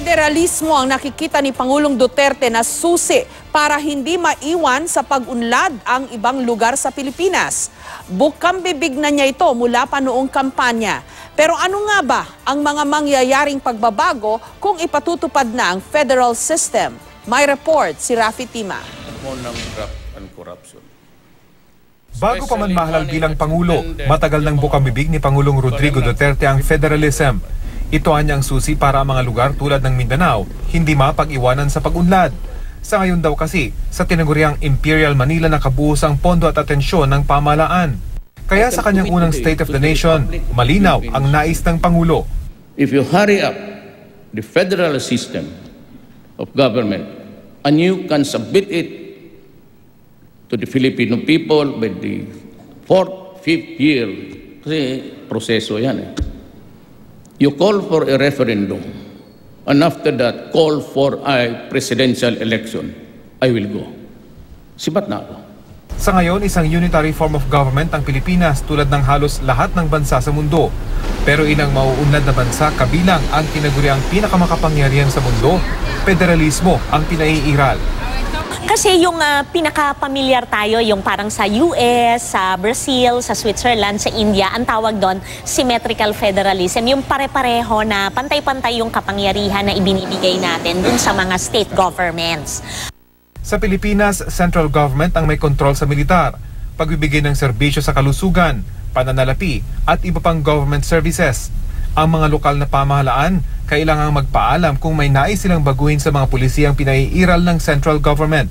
Federalismo ang nakikita ni Pangulong Duterte na susi para hindi maiwan sa pag-unlad ang ibang lugar sa Pilipinas. Bukang bibig na niya ito mula pa noong kampanya. Pero ano nga ba ang mga mangyayaring pagbabago kung ipatutupad na ang federal system? May report si Rafi Tima. Bago pa man mahalal bilang Pangulo, matagal ng bukang bibig ni Pangulong Rodrigo Duterte ang federalism. Ito ang susi para ang mga lugar tulad ng Mindanao hindi mapag-iwanan sa pag-unlad. Sa ngayon daw kasi, sa tinaguriang Imperial Manila nakabuhos ang pondo at atensyon ng pamahalaan. Kaya sa kanyang unang State of the Nation, malinaw ang nais ng Pangulo. If you hurry up the federal system of government and you can submit it to the Filipino people by the 4th, 5th year, kasi proseso yan you call for a referendum, and after that, call for a presidential election, I will go. Sibat na ako. Sa ngayon, isang unitary form of government ang Pilipinas tulad ng halos lahat ng bansa sa mundo. Pero ilang mauunlad na bansa kabilang ang tinaguriang pinakamakapangyarihan sa mundo, federalismo ang pinaiiral. Kasi yung pinaka-pamilyar tayo, yung parang sa US, sa Brazil, sa Switzerland, sa India, ang tawag doon, symmetrical federalism. Yung pare-pareho na pantay-pantay yung kapangyarihan na ibinibigay natin dun sa mga state governments. Sa Pilipinas, central government ang may kontrol sa militar, pagbibigay ng serbisyo sa kalusugan, pananalapi, at iba pang government services. Ang mga lokal na pamahalaan, kailangang magpaalam kung may nais silang baguhin sa mga pulisiyang pinaiiral ng central government.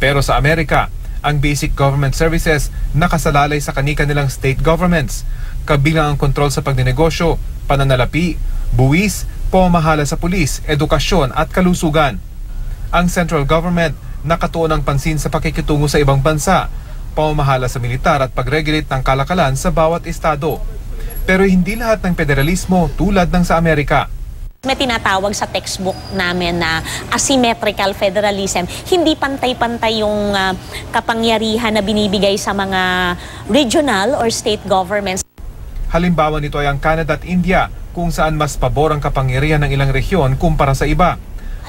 Pero sa Amerika, ang basic government services nakasalalay sa kani-kanilang state governments, kabilang ang kontrol sa pagninegosyo, pananalapi, buwis, pamamahala sa pulis, edukasyon at kalusugan. Ang central government nakatuon ng pansin sa pakikitungo sa ibang bansa, pamamahala sa militar at pag-regulate ng kalakalan sa bawat estado. Pero hindi lahat ng federalismo tulad ng sa Amerika. May tinatawag sa textbook namin na asymmetrical federalism. Hindi pantay-pantay yung kapangyarihan na binibigay sa mga regional or state governments. Halimbawa nito ay ang Canada at India, kung saan mas pabor ang kapangyarihan ng ilang rehiyon kumpara sa iba.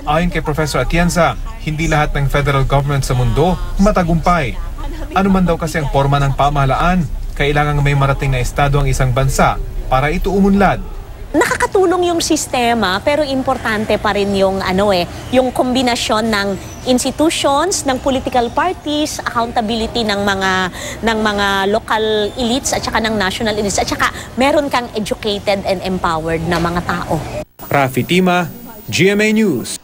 Ayon kay Professor Atienza, hindi lahat ng federal government sa mundo matagumpay. Ano man daw kasi ang forma ng pamahalaan, kailangang may marating na estado ang isang bansa para ito umunlad. Nakakatulong yung sistema pero importante pa rin yung yung kombinasyon ng institutions, ng political parties, accountability ng mga local elites at saka ng national elites at saka meron kang educated and empowered na mga tao. Rafi Tima, GMA News.